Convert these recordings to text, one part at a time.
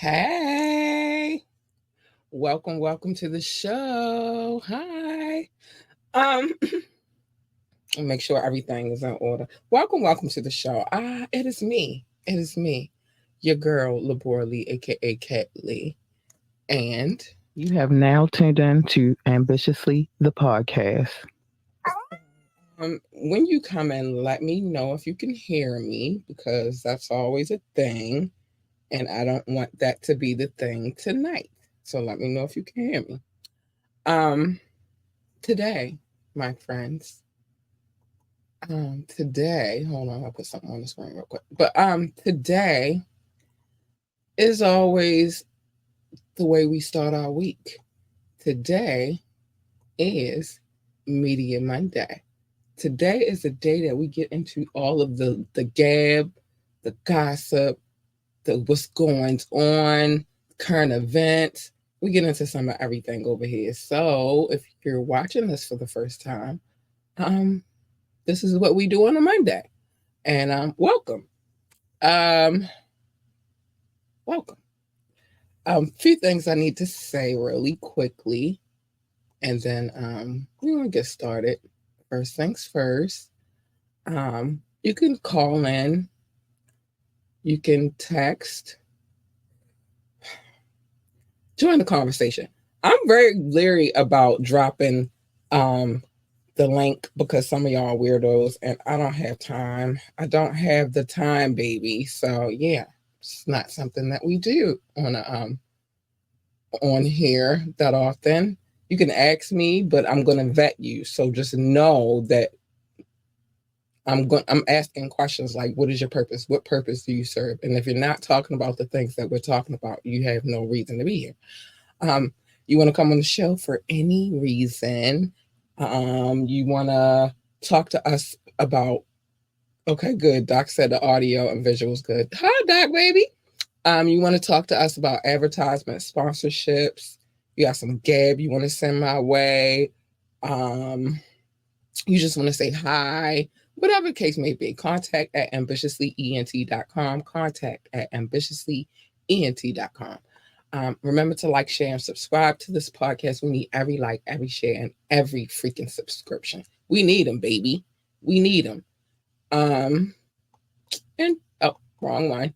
Hey, welcome to the show. Hi. Um, make sure everything is in order. Welcome to the show. It is me. Your girl, Labora Lee, aka Cat Lee. And You have now tuned in to Ambitiously the podcast. when you come in, let me know if you can hear me because that's always a thing. And I don't want that to be the thing tonight. So let me know if you can hear me. Today, my friends, today, hold on, I'll put something on the screen real quick. But today is always the way we start our week. Today is Media Monday. Today is the day that we get into all of the GAB, the gossip, the what's going on, current events. We get into some of everything over here. So if you're watching this for the first time, this is what we do on a Monday. And welcome. Welcome. Few things I need to say really quickly, and then we're gonna get started. First things first. You can call in, you can text, join the conversation. I'm very leery about dropping the link because some of y'all are weirdos and I don't have time. I don't have the time, baby. So yeah, it's not something that we do on here that often. You can ask me, but I'm gonna vet you. So just know that I'm asking questions like, what is your purpose? What purpose do you serve? And if you're not talking about the things that we're talking about, you have no reason to be here. You want to come on the show for any reason. You want to talk to us about, okay, good. Doc said the audio and visuals good. Hi, Doc, baby. You want to talk to us about advertisement, sponsorships. You got some GAB you want to send my way. You just want to say hi. Whatever the case may be, contact at ambitiouslyent.com. Contact at ambitiouslyent.com. Remember to like, share, and subscribe to this podcast. We need every like, every share, and every freaking subscription. We need them, baby. We need them. Wrong line.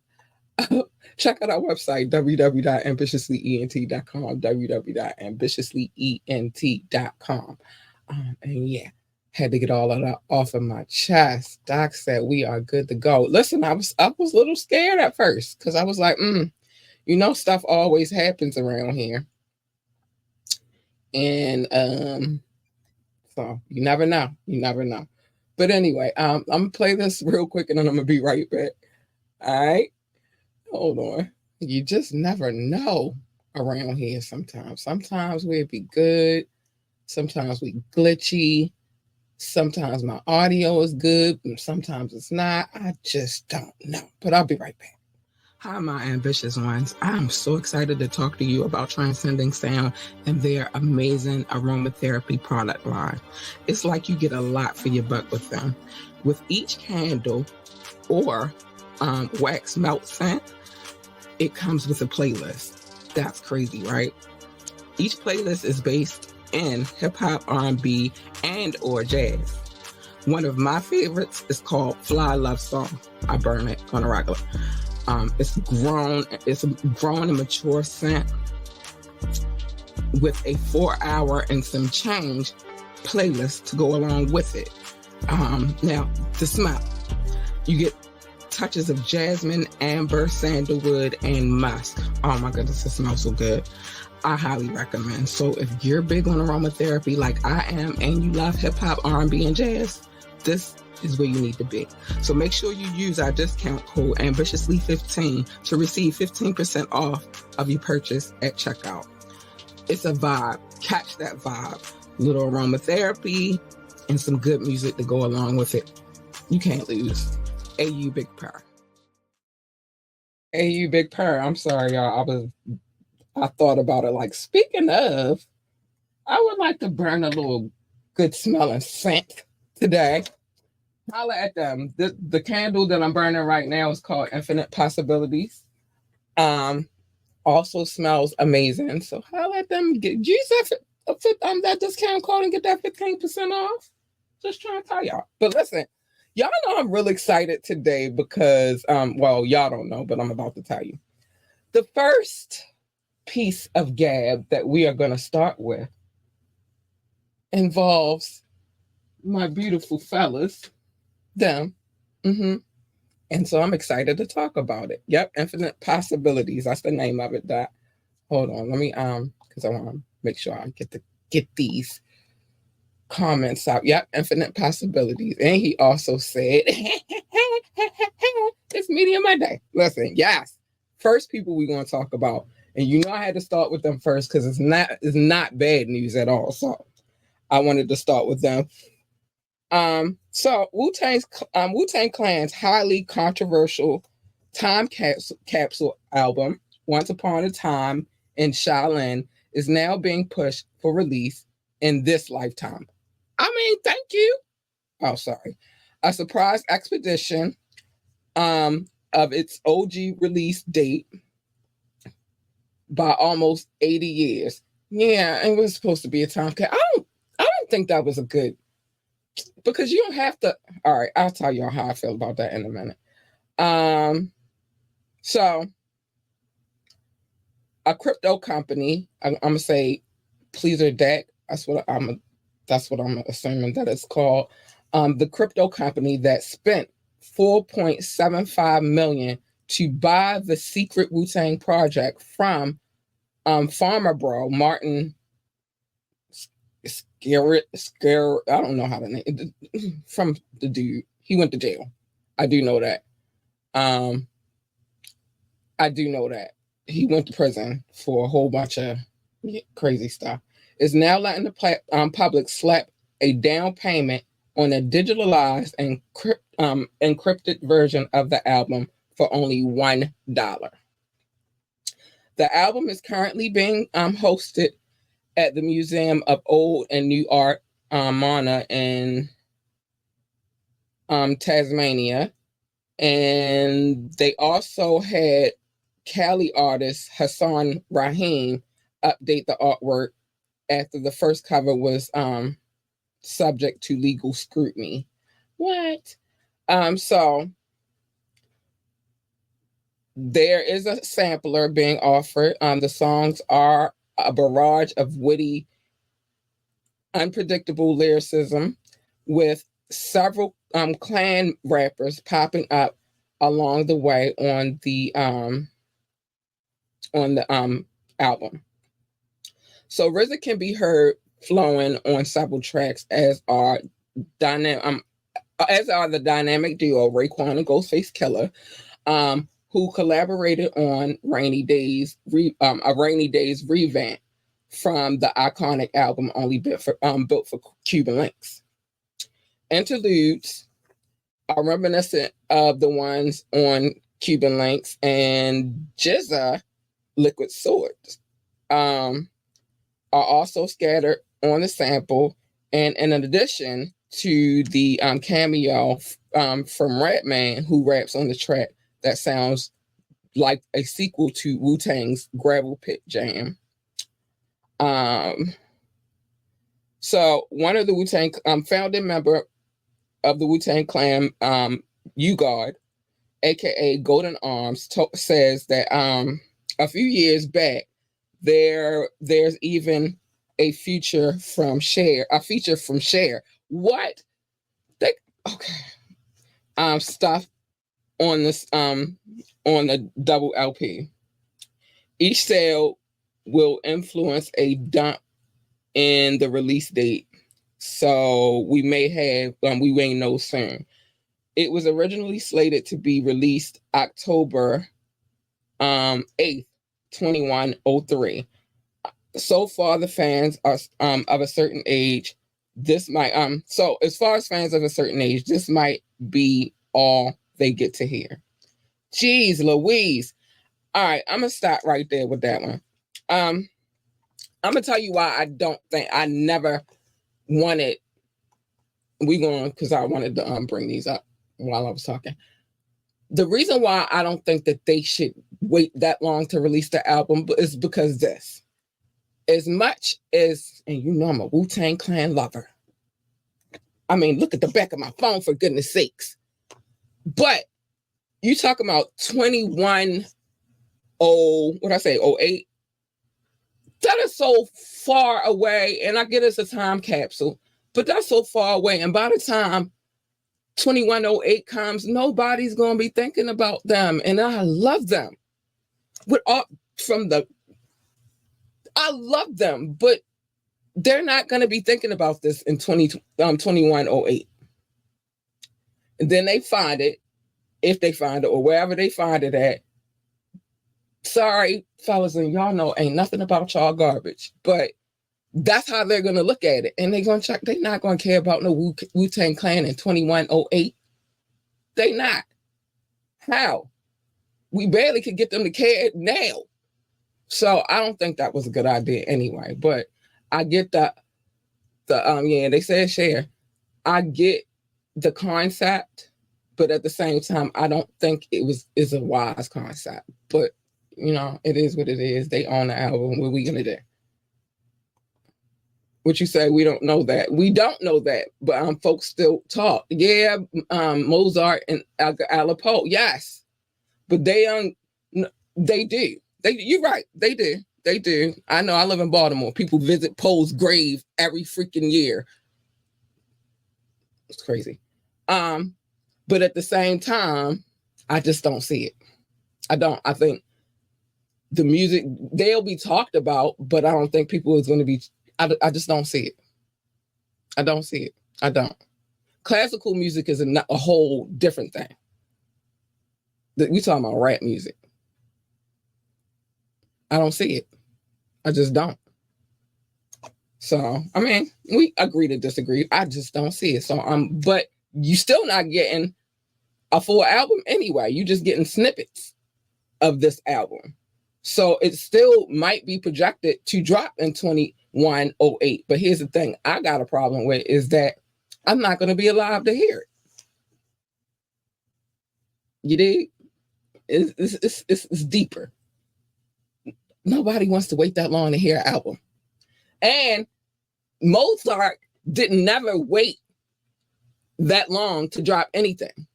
Check out our website, www.ambitiouslyent.com, www.ambitiouslyent.com. And yeah, had to get all of that off of my chest. Doc said we are good to go. Listen, I was a little scared at first because I was like, stuff always happens around here. And so you never know. But anyway, I'm gonna play this real quick and then I'm gonna be right back. All right. Hold on. You just never know around here sometimes. Sometimes we'd be good. Sometimes we glitchy. Sometimes my audio is good. And sometimes it's not. I just don't know. But I'll be right back. Hi, my ambitious ones. I'm so excited to talk to you about Transcending Sound and their amazing aromatherapy product line. It's like you get a lot for your buck with them. With each candle or wax melt scent, it comes with a playlist. That's crazy, right? Each playlist is based in hip-hop, R&B, and or jazz. One of my favorites is called Fly Love Song. I burn it on a regular. It's grown and mature scent with a 4-hour and some change playlist to go along with it. Now, the smell. You get touches of jasmine, amber, sandalwood, and musk. Oh my goodness, it smells so good. I highly recommend. So if you're big on aromatherapy like I am and you love hip hop, R&B, and jazz, this is where you need to be. So make sure you use our discount code ambitiously15 to receive 15% off of your purchase at checkout. It's a vibe. Catch that vibe. Little aromatherapy and some good music to go along with it. You can't lose. AU Big Purr. AU Big Purr. I'm sorry, y'all. I thought about it like, speaking of, I would like to burn a little good smelling scent today. Holla at them. The candle that I'm burning right now is called Infinite Possibilities. also smells amazing. So I'll let them use that discount code and get that 15% off. Just trying to tell y'all. But listen, y'all know I'm really excited today because, well, y'all don't know, but I'm about to tell you. The first piece of GAB that we are going to start with involves my beautiful fellas, them. And so I'm excited to talk about it. Yep, Infinite Possibilities. That's the name of it. That. Hold on, let me because I want to make sure I get these comments out. Yep, Infinite Possibilities. And he also said, it's Media Monday. Listen, yes. First people we're going to talk about. And you know I had to start with them first because it's not bad news at all. So I wanted to start with them. So Wu-Tang Clan's highly controversial time capsule album, Once Upon a Time in Shaolin, is now being pushed for release in this lifetime. I mean, thank you. Oh, sorry. A surprise expedition of its OG release date by almost 80 years. Yeah, it was supposed to be a time cap. I don't think that was a good, because you don't have to. All right, I'll tell y'all how I feel about that in a minute. So a crypto company, I'm gonna say Pleaser Deck. That's what I'm assuming that it's called. The crypto company that spent $4.75 million to buy the secret Wu-Tang project from Farmer Bro Martin Scare. I don't know how to name it. From the dude. He went to jail. I do know that. He went to prison for a whole bunch of crazy stuff. Is now letting the public slap a down payment on a digitalized and encrypted version of the album for only $1. The album is currently being hosted at the Museum of Old and New Art, Mana in Tasmania. And they also had Cali artist Hassan Rahim update the artwork after the first cover was subject to legal scrutiny. What? So there is a sampler being offered. The songs are a barrage of witty, unpredictable lyricism with several clan rappers popping up along the way on the album. So RZA can be heard flowing on several tracks, as are the dynamic duo Raekwon and Ghostface Killah, who collaborated on Rainy Days, a Rainy Days revamp from the iconic album only built for Cuban links. Interludes are reminiscent of the ones on Cuban links, and GZA, Liquid Swords, are also scattered on the sample. And in addition to the cameo from Redman, who raps on the track that sounds like a sequel to Wu-Tang's Gravel Pit Jam. So one of the Wu-Tang founding member of the Wu-Tang Clan, U-God, aka Golden Arms, says that a few years back there's even a feature from Cher. What? Okay. Stuff on this on the double LP. Each sale will influence a dump in the release date, so we may know soon. It was originally slated to be released October 8th, 2103. So far, the fans are of a certain age. This might so as far as fans of a certain age, this might be all they get to hear. Jeez Louise. All right, I'm gonna stop right there with that one. I'm gonna tell you why I never wanted. Because I wanted to bring these up while I was talking. The reason why I don't think that they should wait that long to release the album, but it's because this. As much as, and you know I'm a Wu-Tang Clan lover. I mean, look at the back of my phone, for goodness sakes. But you talk about 08? That is so far away, and I get it's a time capsule, but that's so far away. And by the time 2108 comes, nobody's going to be thinking about them. And I love them. I love them, but they're not going to be thinking about this in 2108. And then they find it, if they find it, or wherever they find it at. Sorry, fellas, and y'all know ain't nothing about y'all garbage, but that's how they're going to look at it. And they're going to check. They're not going to care about no Wu-Tang Clan in 2108. They not. How? We barely could get them to care now. So I don't think that was a good idea anyway. But I get they said share. I get the concept, but at the same time, I don't think is a wise concept. But you know, it is what it is. They own the album. What are we gonna do? What you say? We don't know that. We don't know that. But folks still talk. Yeah, Mozart and Edgar Poe. Yes, but they do. You're right. They do. They do. I know. I live in Baltimore. People visit Poe's grave every freaking year. It's crazy. But at the same time, I just don't see it. I don't. I think the music, they'll be talked about, but I don't think people is going to be, I just don't see it. I don't see it. I don't. Classical music is a whole different thing. You're talking about rap music. I don't see it. I just don't. So, I mean, we agree to disagree. I just don't see it. So, but you still not getting a full album anyway. You just getting snippets of this album. So it still might be projected to drop in 2108. But here's the thing I got a problem with is that I'm not going to be alive to hear it. You dig? It's deeper. Nobody wants to wait that long to hear an album. And Mozart didn't never wait that long to drop anything.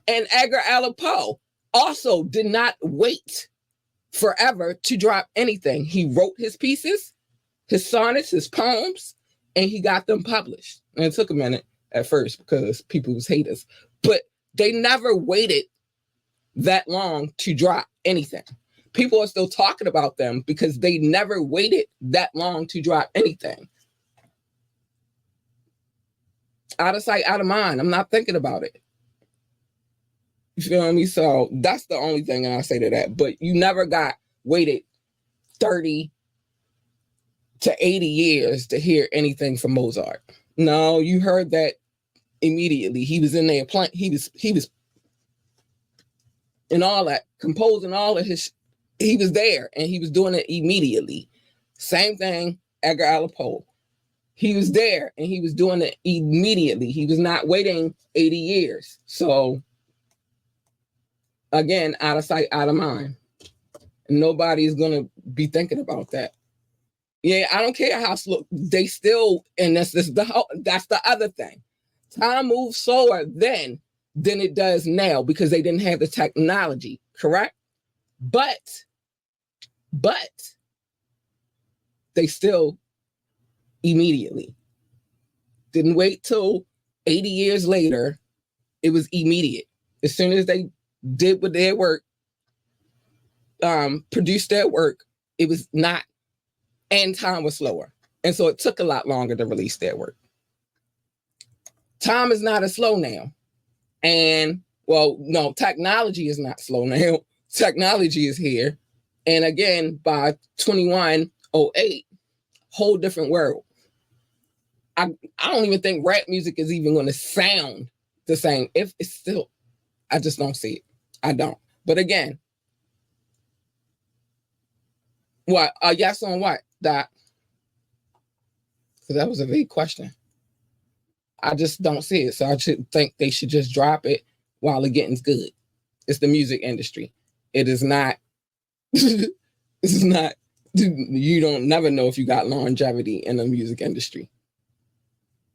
And Edgar Allan Poe also did not wait forever to drop anything. He wrote his pieces, his sonnets, his poems, and he got them published. And it took a minute at first because people was haters, but they never waited that long to drop anything. People are still talking about them because they never waited that long to drop anything. Out of sight, out of mind. I'm not thinking about it. You feel me? So that's the only thing I say to that. But you never waited 30 to 80 years to hear anything from Mozart. No, you heard that immediately. He was in there playing. He was in all that, composing all of his. He was there and he was doing it immediately. Same thing, Edgar Allan Poe. He was there and he was doing it immediately. He was not waiting 80 years. So again, out of sight, out of mind. Nobody's going to be thinking about that. Yeah, I don't care how slow. They still, and that's the other thing. Time moves slower then than it does now because they didn't have the technology, correct? But they still immediately didn't wait till 80 years later. It was immediate. As soon as they did with their work, produced their work, it was not, and time was slower. And so it took a lot longer to release their work. Time is not as slow now. And well, no, technology is not slow now. Technology is here. And again, by 2108, whole different world. I don't even think rap music is even going to sound the same. If it's still, I just don't see it. I don't. But again, what? Yes on what, Doc? Because that was a big question. I just don't see it. So I should think they should just drop it while it getting good. It's the music industry. It is not This is not, you don't never know if you got longevity in the music industry.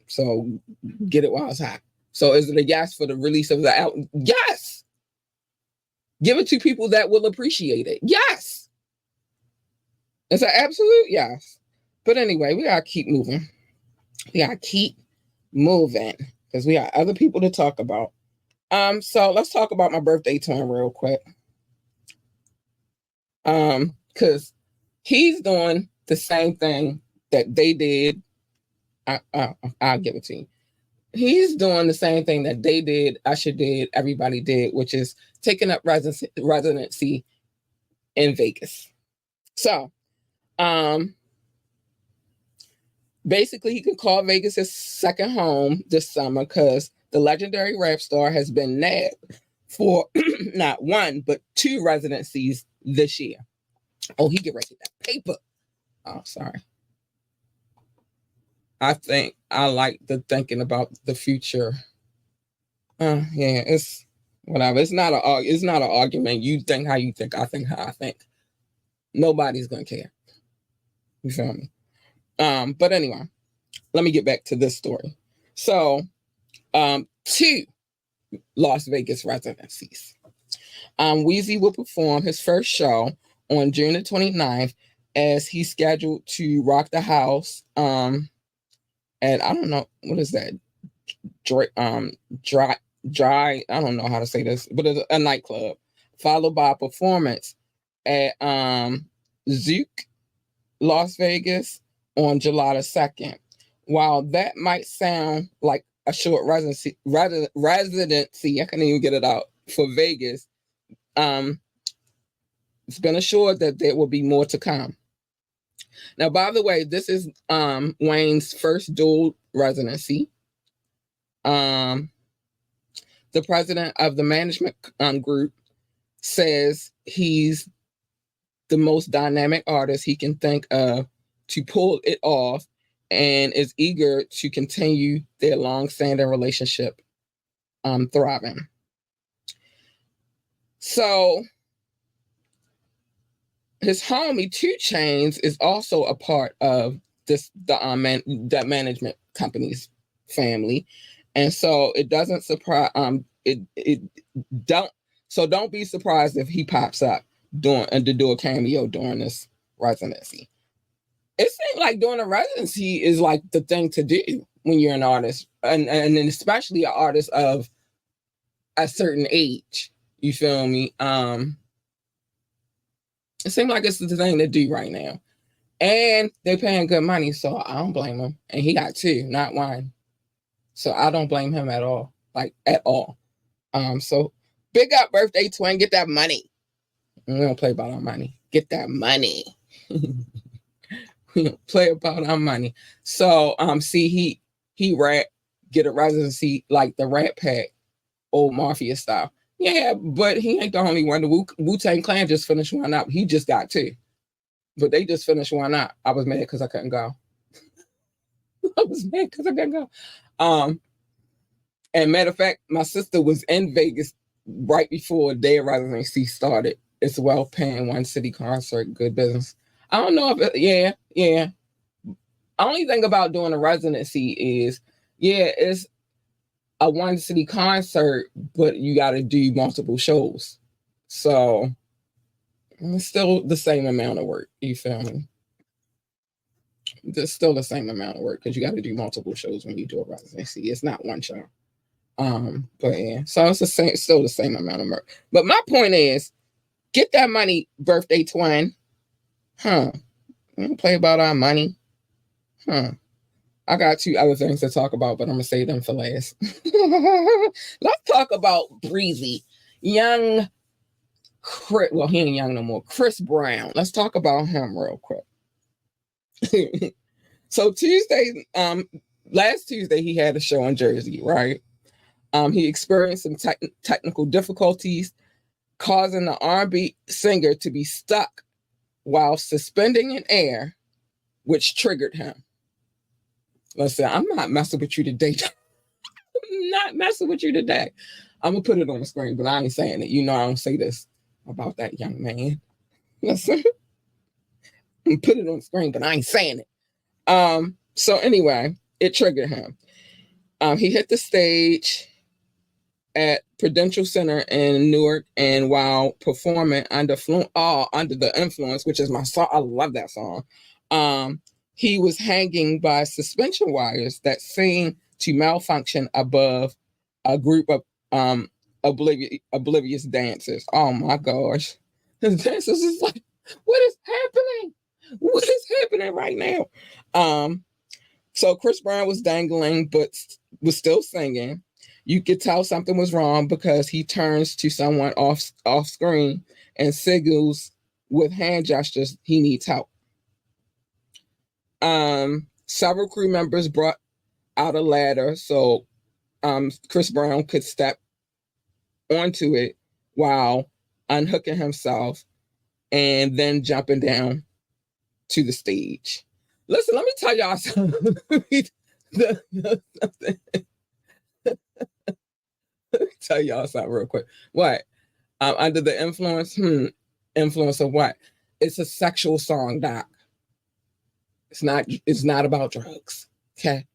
So get it while it's hot. So is it a yes for the release of the album? Yes. Give it to people that will appreciate it. Yes. It's an absolute yes. But anyway, we gotta keep moving. Because we got other people to talk about. So let's talk about my birthday twin real quick. Because he's doing the same thing that they did. I'll give it to you. He's doing the same thing that they did, Usher did, everybody did, which is taking up residency in Vegas. So, basically, he can call Vegas his second home this summer because the legendary rap star has been nabbed for not one, but 2 residencies this year. Oh, he get ready to get that paper. Oh, sorry. I think I like the thinking about the future. Yeah, it's whatever. It's not an argument. You think how you think. I think how I think. Nobody's gonna care. You feel me? But anyway, let me get back to this story. So, 2 Las Vegas residencies. Weezy will perform his first show on June the 29th as he's scheduled to rock the house. And I don't know, what is that? Dry, I don't know how to say this, but it's a nightclub, followed by a performance at Zouk, Las Vegas on July the 2nd. While that might sound like a short residency, I can't even get it out, for Vegas, it's been assured that there will be more to come. Now, by the way, this is Wayne's first dual residency. The president of the management group says he's the most dynamic artist he can think of to pull it off and is eager to continue their long-standing relationship thriving. So his homie 2 Chainz is also a part of that management company's family, and so it doesn't surprise don't be surprised if he pops up to do a cameo during this residency. It seems like doing a residency is like the thing to do when you're an artist, and especially an artist of a certain age. You feel me? It seems like it's the thing to do right now. And they're paying good money, so I don't blame him. And he got 2, not 1. So I don't blame him at all. Like, at all. So big up, birthday twin. Get that money. We don't play about our money. Get that money. We don't play about our money. So, see, he rap, get a residency like the Rat Pack, old Mafia style. Yeah, but he ain't the only one. The Wu-Tang Clan just finished one up. He just got 2. But they just finished one up. I was mad because I couldn't go. And matter of fact, my sister was in Vegas right before their residency started. It's a well-paying one city concert, good business. I don't know if yeah. Only thing about doing a residency is, it's a one city concert, but you got to do multiple shows. So it's still the same amount of work. You feel me? It's still the same amount of work because you got to do multiple shows when you do a residency. It's not one show. But yeah, so it's still the same amount of work. But my point is, get that money, birthday twin. We don't play about our money. I got 2 other things to talk about, but I'm going to save them for last. Let's talk about Breezy. Young Chris, well, he ain't young no more. Chris Brown. Let's talk about him real quick. So last Tuesday, he had a show in Jersey, right? He experienced some technical difficulties, causing the R&B singer to be stuck while suspending in air, which triggered him. Listen, I'm not messing with you today. I'm not messing with you today. I'm going to put it on the screen, but I ain't saying it. You know I don't say this about that young man. Listen, put it on the screen, but I ain't saying it. So anyway, it triggered him. He hit the stage at Prudential Center in Newark, and while performing under the Influence, which is my song, I love that song. He was hanging by suspension wires that seemed to malfunction above a group of oblivious dancers. Oh my gosh, the dancers is like, what is happening? What is happening right now? So Chris Brown was dangling, but was still singing. You could tell something was wrong because he turns to someone off screen and signals with hand gestures he needs help. Several crew members brought out a ladder so Chris Brown could step onto it while unhooking himself and then jumping down to the stage. Listen, let me tell y'all something. Let me tell y'all something real quick. What? Under the influence? Influence of what? It's a sexual song, Doc. It's not about drugs. Okay.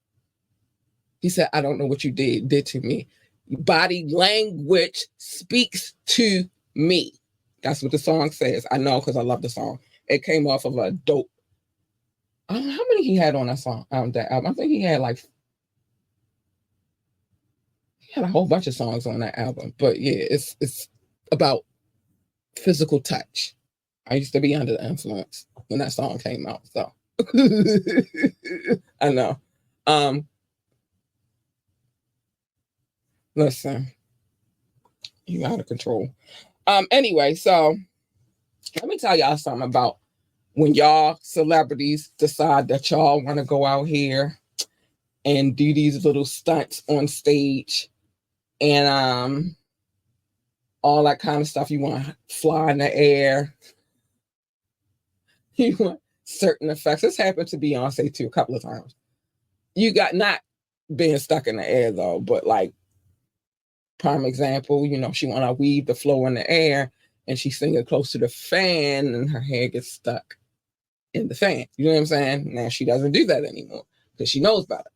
He said, I don't know what you did to me. Body language speaks to me. That's what the song says. I know because I love the song. It came off of a dope. I don't know how many he had on that song, that album. I think he had a whole bunch of songs on that album. But yeah, it's about physical touch. I used to be under the influence when that song came out. So I know. Listen, you out of control. Anyway, so let me tell y'all something about when y'all celebrities decide that y'all want to go out here and do these little stunts on stage and all that kind of stuff. You want to fly in the air. You want certain effects. This happened to Beyonce too a couple of times. You got not being stuck in the air though, but like prime example, she want to weave the flow in the air and she's singing close to the fan and her hair gets stuck in the fan. You know what I'm saying? Now she doesn't do that anymore because she knows better.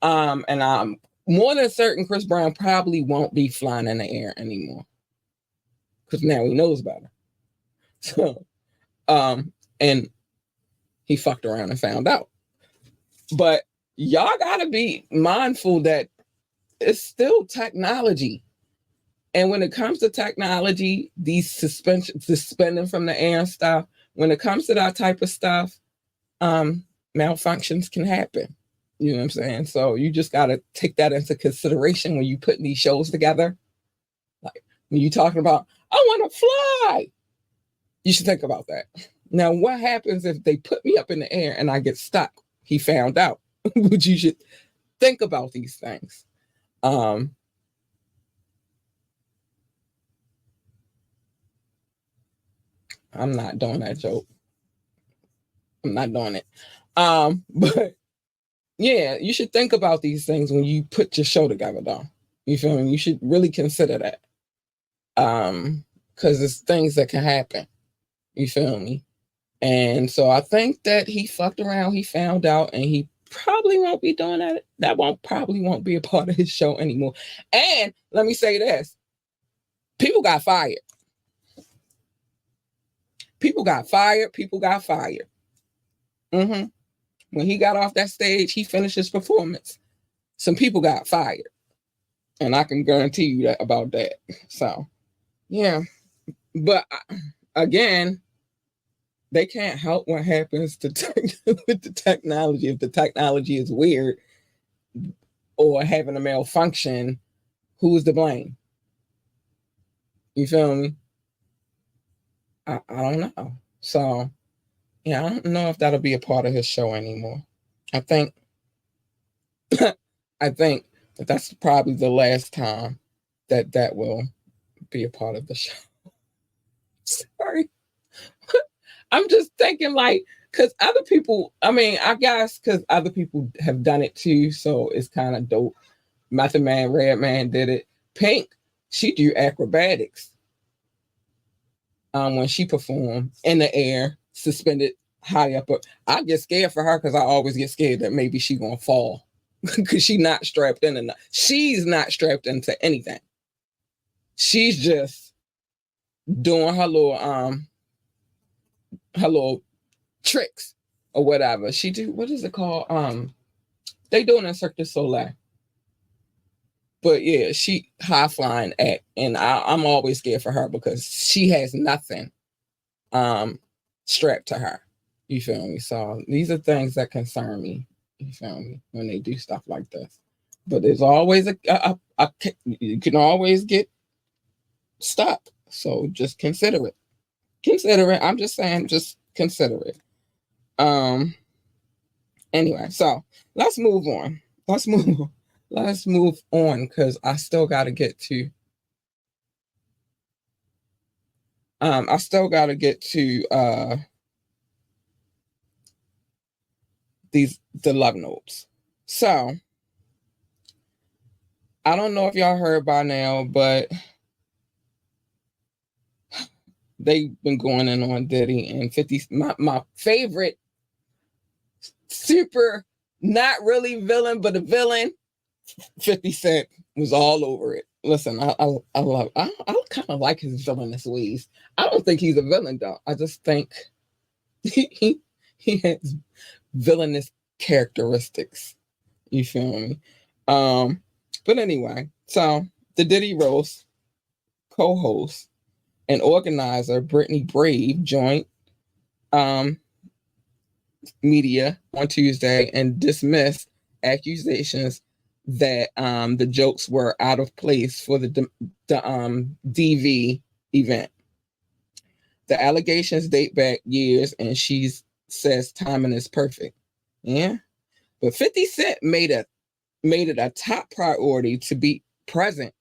And I'm more than certain Chris Brown probably won't be flying in the air anymore because now he knows better. So, and he fucked around and found out. But y'all gotta be mindful that it's still technology. And when it comes to technology, these suspending from the air and stuff, when it comes to that type of stuff, malfunctions can happen. You know what I'm saying? So you just got to take that into consideration when you putting these shows together. Like when you're talking about, I want to fly, you should think about that. Now, what happens if they put me up in the air and I get stuck? He found out. But you should think about these things. I'm not doing that joke. I'm not doing it. But yeah, you should think about these things when you put your show together, though. You feel me? You should really consider that. Because it's things that can happen. You feel me? And so I think that he fucked around, he found out, and he probably won't be doing that. That probably won't be a part of his show anymore. And let me say this. People got fired. People got fired. Mm-hmm. When he got off that stage, he finished his performance. Some people got fired. And I can guarantee you that about that. So, yeah. But again, they can't help what happens with the technology. If the technology is weird or having a malfunction, who's to blame? You feel me? I don't know. So, yeah, I don't know if that'll be a part of his show anymore. I think that that's probably the last time that will be a part of the show. Sorry. I'm just thinking because other people, I guess because other people have done it too, so it's kind of dope. Method Man, Redman did it. Pink, she do acrobatics. when she performed in the air, suspended high up. I get scared for her because I always get scared that maybe she gonna fall because she's not strapped in enough. She's not strapped into anything. She's just doing her little tricks or whatever. She do, what is it called? They do it in Cirque du Soleil. But yeah, she high flying act, and I'm always scared for her because she has nothing strapped to her. You feel me? So these are things that concern me. You feel me? When they do stuff like this. But there's always you can always get stuck. So just consider it. Consider it. I'm just saying, just consider it. Anyway, so let's move on. Let's move on because I still got to get to the love notes. So I don't know if y'all heard by now, but they've been going in on Diddy and 50. My favorite super not really villain, but a villain, 50 Cent was all over it. Listen, I kind of like his villainous ways. I don't think he's a villain though. I just think he has villainous characteristics. You feel me? But anyway, so the Diddy Roast co-host and organizer Brittany Brave joined media on Tuesday and dismissed accusations that the jokes were out of place for the DV event. The allegations date back years, and she says timing is perfect. Yeah, but 50 Cent made it a top priority to be present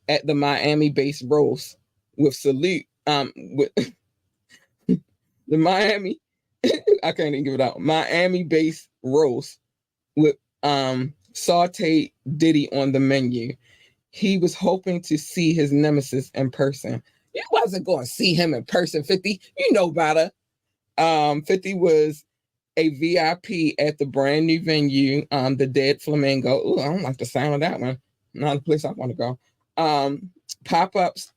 at the Miami-based roast with salute with the Miami. I can't even give it out. Miami-based roast with sauteed Diddy on the menu. He was hoping to see his nemesis in person. You wasn't going to see him in person, 50. You know better. 50 was a VIP at the brand new venue, the Dead Flamingo. Ooh, I don't like the sound of that one. Not a place I want to go. Pop-ups,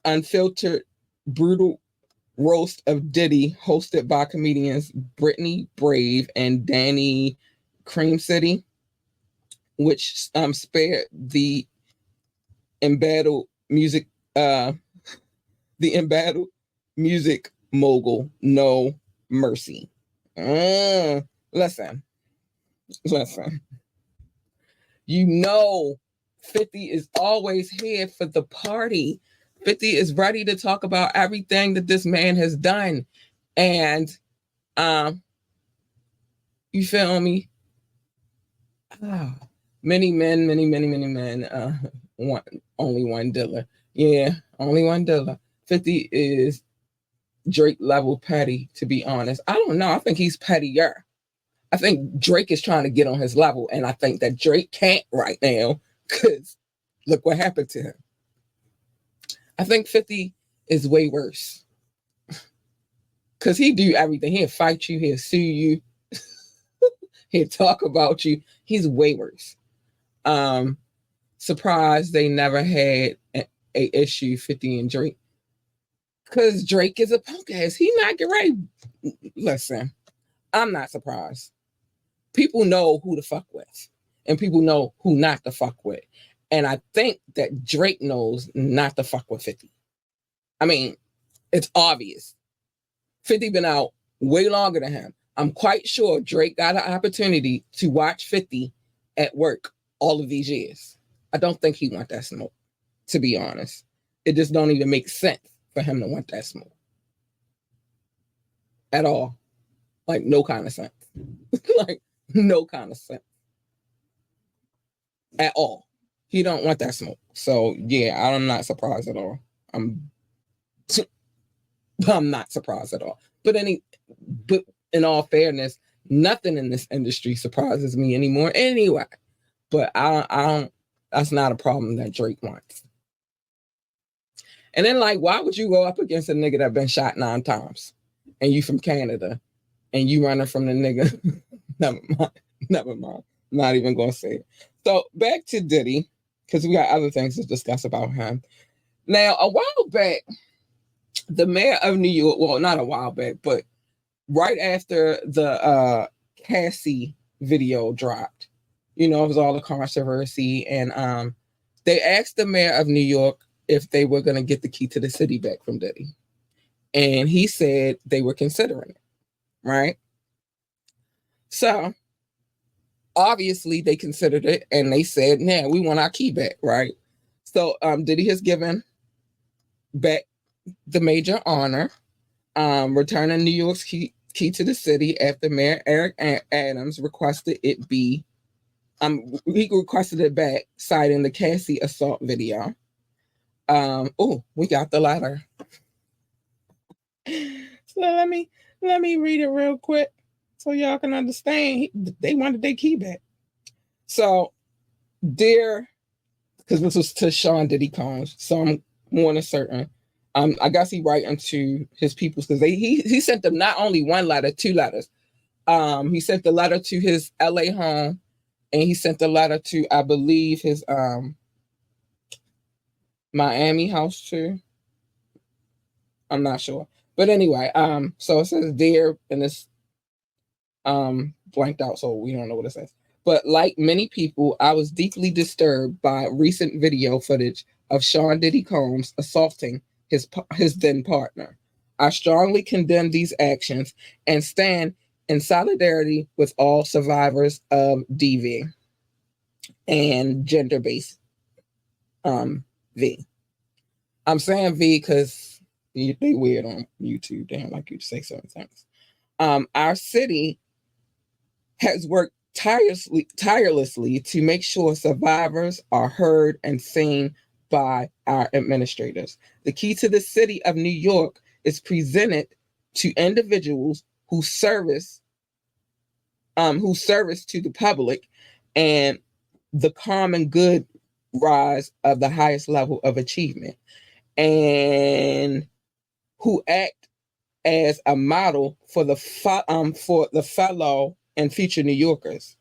unfiltered, brutal roast of Diddy, hosted by comedians Brittany Brave and Danny Cream City, which spared the embattled music mogul no mercy. Listen. You know 50 is always here for the party. 50 is ready to talk about everything that this man has done. And you feel me? Many men want only one dealer. Yeah, only one dealer. 50 is Drake level petty, to be honest. I don't know. I think he's pettier. I think Drake is trying to get on his level, and I think that Drake can't right now because look what happened to him. I think 50 is way worse because he do everything. He'll fight you. He'll sue you. He'll talk about you. He's way worse. Surprised they never had a issue 50 and Drake because Drake is a punk ass. He not get right. Listen, I'm not surprised. People know who to fuck with and people know who not to fuck with. And I think that Drake knows not to fuck with 50. I mean, it's obvious. 50 been out way longer than him. I'm quite sure Drake got an opportunity to watch 50 at work all of these years. I don't think he want that smoke, to be honest. It just don't even make sense for him to want that smoke. At all. Like, no kind of sense. Like, no kind of sense. At all. He don't want that smoke. So, yeah, I'm not surprised at all. I'm not surprised at all. But in all fairness, nothing in this industry surprises me anymore anyway. But I don't that's not a problem that Drake wants. And then, like, why would you go up against a nigga that been shot 9 times and you from Canada and you running from the nigga? Never mind. Never mind. I'm not even going to say it. So back to Diddy, because we got other things to discuss about him. Now, a while back, the mayor of New York, well, not a while back, but right after the Cassie video dropped, you know, it was all the controversy, and they asked the mayor of New York if they were going to get the key to the city back from Diddy. And he said they were considering it, right? So obviously they considered it and they said, "Yeah, we want our key back," right? So Diddy has given back the major honor, returning New York's key to the city after Mayor Eric Adams requested it be. He requested it back, citing the Cassie assault video. Oh, we got the letter. So let me read it real quick so y'all can understand. They wanted their key back. So, dear, because this was to Sean Diddy Combs, so I'm more than certain. I guess he writing to his people because he sent them not only one letter, 2 letters. He sent the letter to his LA home, and he sent the letter to, I believe, his Miami house too. I'm not sure. But anyway, so it says dear, and it's blanked out, so we don't know what it says. But like many people, I was deeply disturbed by recent video footage of Sean Diddy Combs assaulting his then partner. I strongly condemn these actions and stand in solidarity with all survivors of DV and gender-based V. I'm saying V because they weird on YouTube. They don't like you to say certain things. Our city has worked tirelessly to make sure survivors are heard and seen by our administrators. The key to the city of New York is presented to individuals who service to the public and the common good rise of the highest level of achievement, and who act as a model for the fellow and future New Yorkers.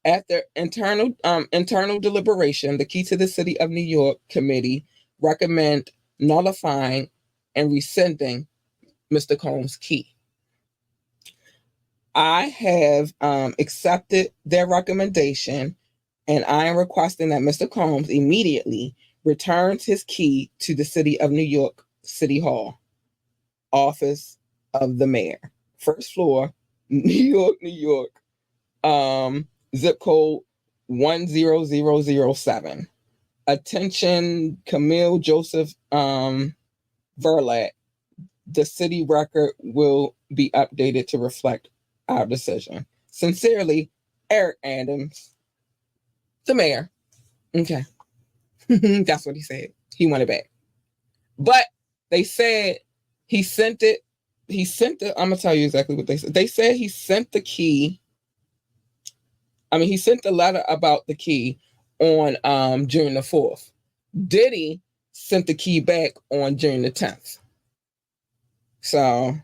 After internal deliberation, the Key to the City of New York committee recommend nullifying and rescinding Mr. Combs' key. I have accepted their recommendation, and I am requesting that Mr. Combs immediately returns his key to the City of New York City Hall, office of the mayor, first floor, New York, New York, zip code 10007. Attention, Camille Joseph Verlat. The city record will be updated to reflect our decision. Sincerely, Eric Adams, the mayor. Okay. That's what he said. He wanted it back. But they said he sent it. I'm going to tell you exactly what they said. They said he sent the key. He sent the letter about the key on June the 4th. Diddy sent the key back on June the 10th. So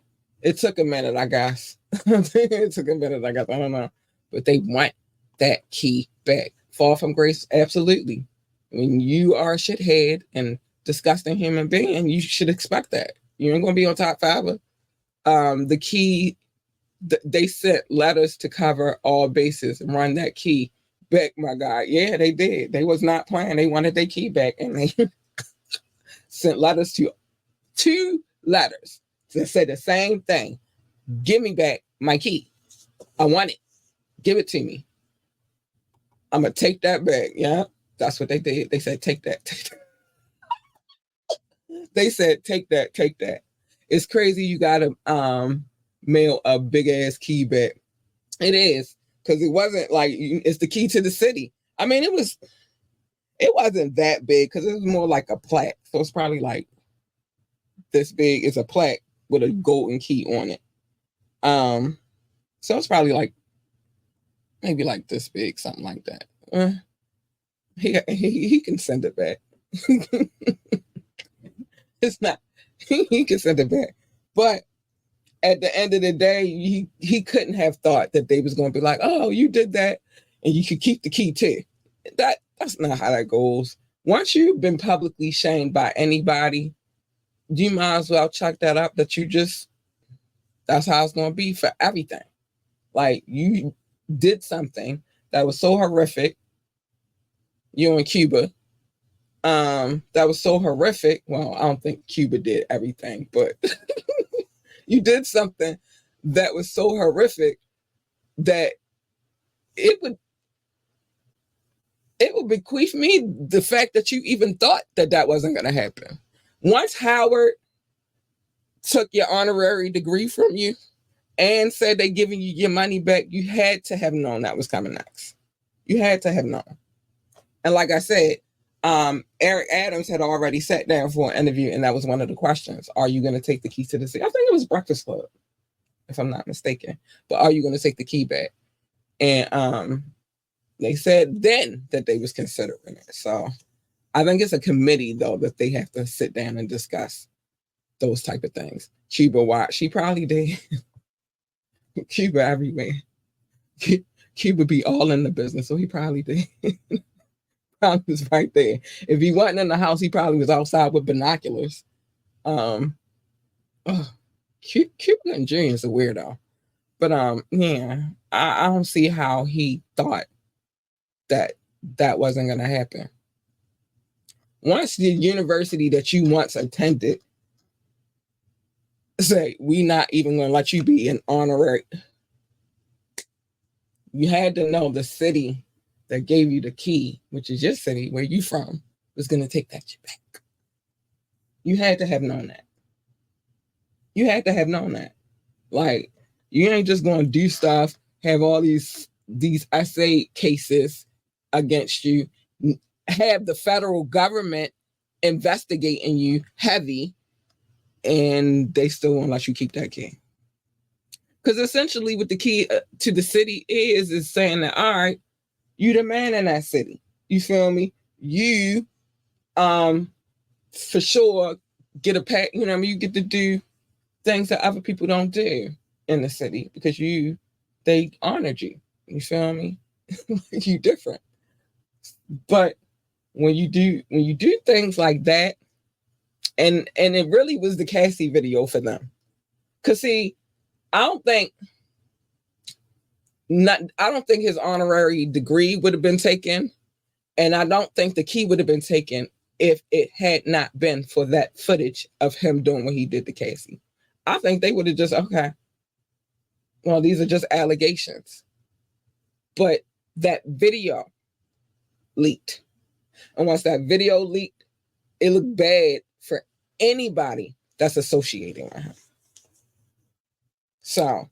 it took a minute, I guess. It took a minute, I guess. I don't know. But they want that key back. Fall from grace? Absolutely. When you are a shithead and disgusting human being, you should expect that. You ain't going to be on top 5. The key, they sent letters to cover all bases and run that key back, my God. Yeah, they did. They was not playing. They wanted their key back, and they sent letters to 2 letters that said the same thing. Give me back my key. I want it. Give it to me. I'm going to take that back. Yeah, that's what they did. They said, take that. Take that. They said, take that. Take that. It's crazy you got to mail a big-ass key back. It is, because it wasn't like, it's the key to the city. It wasn't that big, because it was more like a plaque. So it's probably like this big. It's a plaque with a golden key on it. So it's probably like maybe like this big, something like that. He can send it back. It's not. He can send it back. But at the end of the day, he couldn't have thought that they was going to be like, oh, you did that, and you could keep the key too. That's not how that goes. Once you've been publicly shamed by anybody, you might as well chuck that up that that's how it's going to be for everything. Like, you did something that was so horrific, you in Cuba, that was so horrific. Well, I don't think Cuba did everything, but you did something that was so horrific that it would bequeath me the fact that you even thought that wasn't going to happen. Once Howard took your honorary degree from you and said they're giving you your money back, you had to have known that was coming next. You had to have known. And like I said, Eric Adams had already sat down for an interview, and that was one of the questions. Are you going to take the key to the city? I think it was Breakfast Club, if I'm not mistaken. But are you going to take the key back? And they said then that they was considering it. So I think it's a committee, though, that they have to sit down and discuss those type of things. Cuba watched. She probably did. Cuba everywhere. Cuba be all in the business, so he probably did. Probably was right there. If he wasn't in the house, he probably was outside with binoculars. Cuba and Junior is a weirdo. But yeah, I don't see how he thought that wasn't going to happen. Once the university that you once attended say, we not even going to let you be an honorary, you had to know the city that gave you the key, which is your city, where you from, was going to take that shit back. You had to have known that. You had to have known that. Like, you ain't just going to do stuff, have all these essay cases against you, have the federal government investigating you heavy, and they still won't let you keep that key. Because essentially what the key to the city is saying that, all right, you the man in that city. You feel me? You, for sure, get a pack, you know what I mean? You get to do things that other people don't do in the city because they honored you. You feel me? You different. But when you do things like that, and it really was the Cassie video for them. Cause see, I don't think his honorary degree would have been taken, and I don't think the key would have been taken if it had not been for that footage of him doing what he did to Cassie. I think they would have just, okay, well, these are just allegations. But that video leaked. And once that video leaked, it looked bad for anybody that's associating with him. So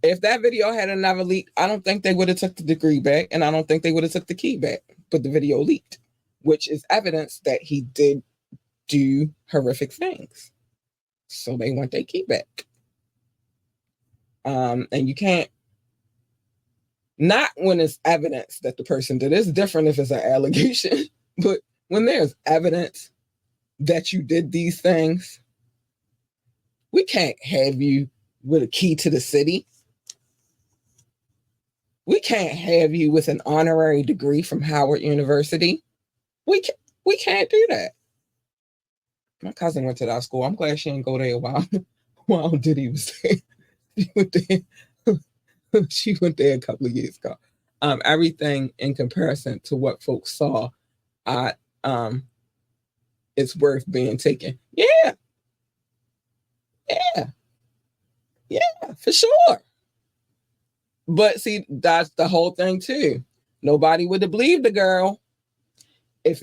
if that video had never leaked, I don't think they would have took the degree back, and I don't think they would have took the key back. But the video leaked, which is evidence that he did do horrific things. So they want their key back. And you can't, not when it's evidence that the person did. It's different if it's an allegation, but when there's evidence that you did these things, we can't have you with a key to the city. We can't have you with an honorary degree from Howard University. We can't do that. My cousin went to that school. I'm glad she didn't go there while Diddy was there. She went there a couple of years ago. Everything in comparison to what folks saw, it's worth being taken. Yeah, for sure. But see, that's the whole thing too. Nobody would have believed the girl if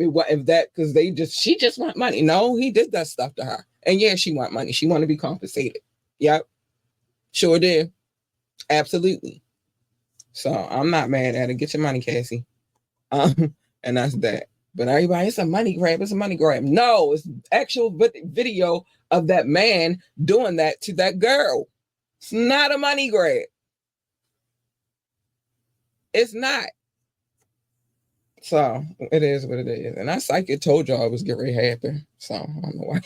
she just want money. No, he did that stuff to her, and yeah, she want money. She want to be compensated. Yep, sure did. Absolutely. So I'm not mad at it. Get your money, Cassie. And that's that. But everybody, it's a money grab. It's a money grab. No, it's actual video of that man doing that to that girl. It's not a money grab. It's not. So it is what it is. And that psychic told y'all it was getting ready to happen. So I don't know why.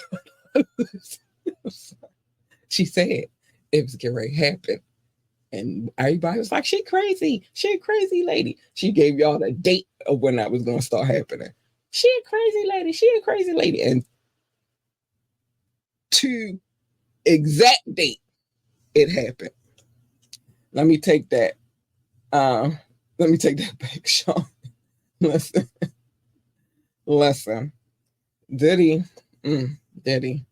She said it was getting ready to happen. And everybody was like, she crazy. She a crazy lady. She gave y'all the date of when that was going to start happening. She a crazy lady. She a crazy lady. And to exact date, it happened. Let me take that. Let me take that back, Sean. Listen. Diddy. Diddy.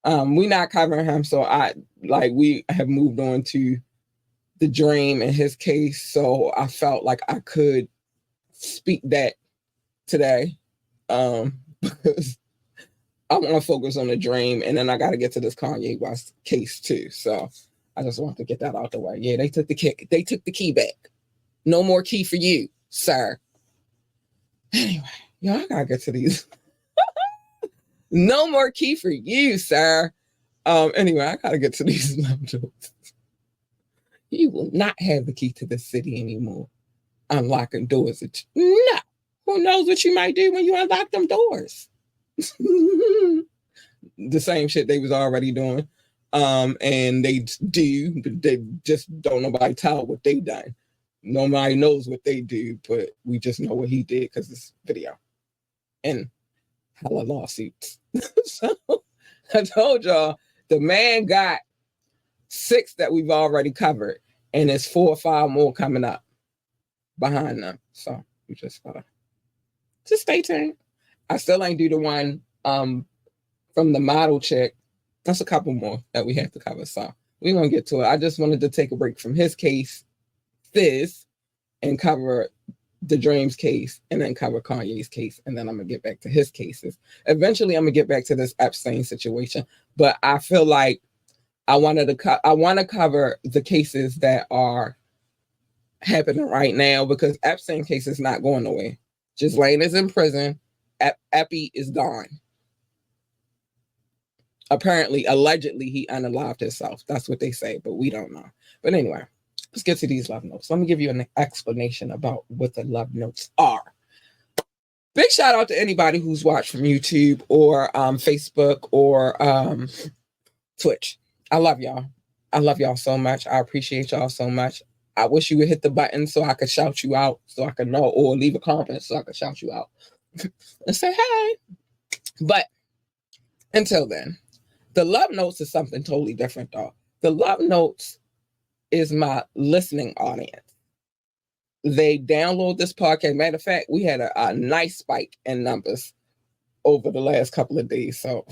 We not covering him, so we have moved on to the dream in his case. So I felt like I could speak that today. Because I want to focus on the dream, and then I got to get to this Kanye West case too. So I just want to get that out the way. Yeah, they took the key back. No more key for you, sir. Anyway, y'all gotta get to these. No more key for you, sir. Anyway, I gotta get to these love jokes. You will not have the key to the city anymore. Unlocking doors. No. Who knows what you might do when you unlock them doors? The same shit they was already doing. And they do, but they just don't nobody tell what they done. Nobody knows what they do, but we just know what he did because it's video. And hella lawsuits. So I told y'all the man got 6 that we've already covered, and there's 4 or 5 more coming up behind them. So we just gotta stay tuned. I still ain't do the one from the model chick. That's a couple more that we have to cover. So we're gonna get to it. I just wanted to take a break from his case, and cover the Dreams case, and then cover Kanye's case, and then I'm gonna get back to his cases. Eventually, I'm gonna get back to this Epstein situation, but I feel like I want to cover the cases that are happening right now, because Epstein case is not going away. Ghislaine is in prison. Epi is gone. Apparently, allegedly, he unalived himself. That's what they say, but we don't know. But anyway, let's get to these love notes. Let me give you an explanation about what the love notes are. Big shout out to anybody who's watched from YouTube or Facebook or Twitch. I love y'all. I love y'all so much. I appreciate y'all so much. I wish you would hit the button so I could shout you out, so I could know, or leave a comment so I could shout you out and say hey. But until then, the love notes is something totally different, though. The love notes is my listening audience. They download this podcast. Matter of fact, we had a nice spike in numbers over the last couple of days. So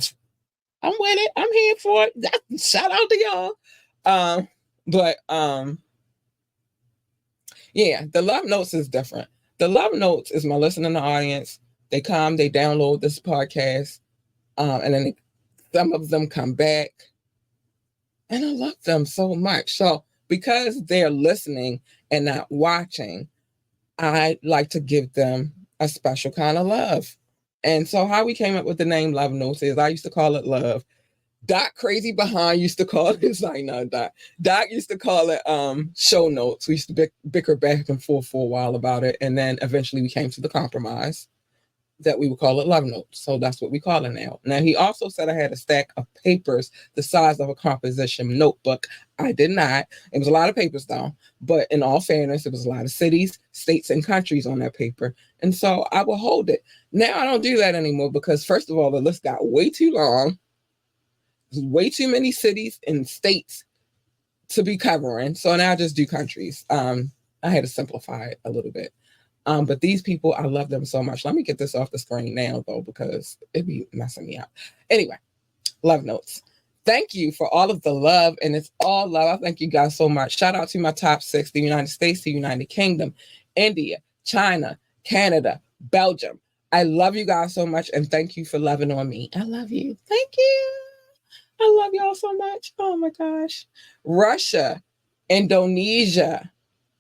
I'm with it. I'm here for it. Shout out to y'all. Yeah, the love notes is different. The love notes is my listening audience. They come, they download this podcast, and then some of them come back, and I love them so much. So because they're listening and not watching, I like to give them a special kind of love. And so how we came up with the name Love Notes is I used to call it love. Doc Crazy Behind used to call it, it's like, no, Doc. Doc used to call it show notes. We used to bicker back and forth for a while about it. And then eventually we came to the compromise that we would call it love notes. So that's what we call it now. Now, he also said I had a stack of papers the size of a composition notebook. I did not. It was a lot of papers, though. But in all fairness, it was a lot of cities, states, and countries on that paper. And so I will hold it. Now, I don't do that anymore because, first of all, the list got way too long. There's way too many cities and states to be covering. So now I just do countries. I had to simplify it a little bit. But these people, I love them so much. Let me get this off the screen now, though, because it'd be messing me up. Anyway, love notes. Thank you for all of the love, and it's all love. I thank you guys so much. Shout out to my top 6, the United States, the United Kingdom, India, China, Canada, Belgium. I love you guys so much, and thank you for loving on me. I love you. Thank you. I love y'all so much. Oh, my gosh. Russia, Indonesia,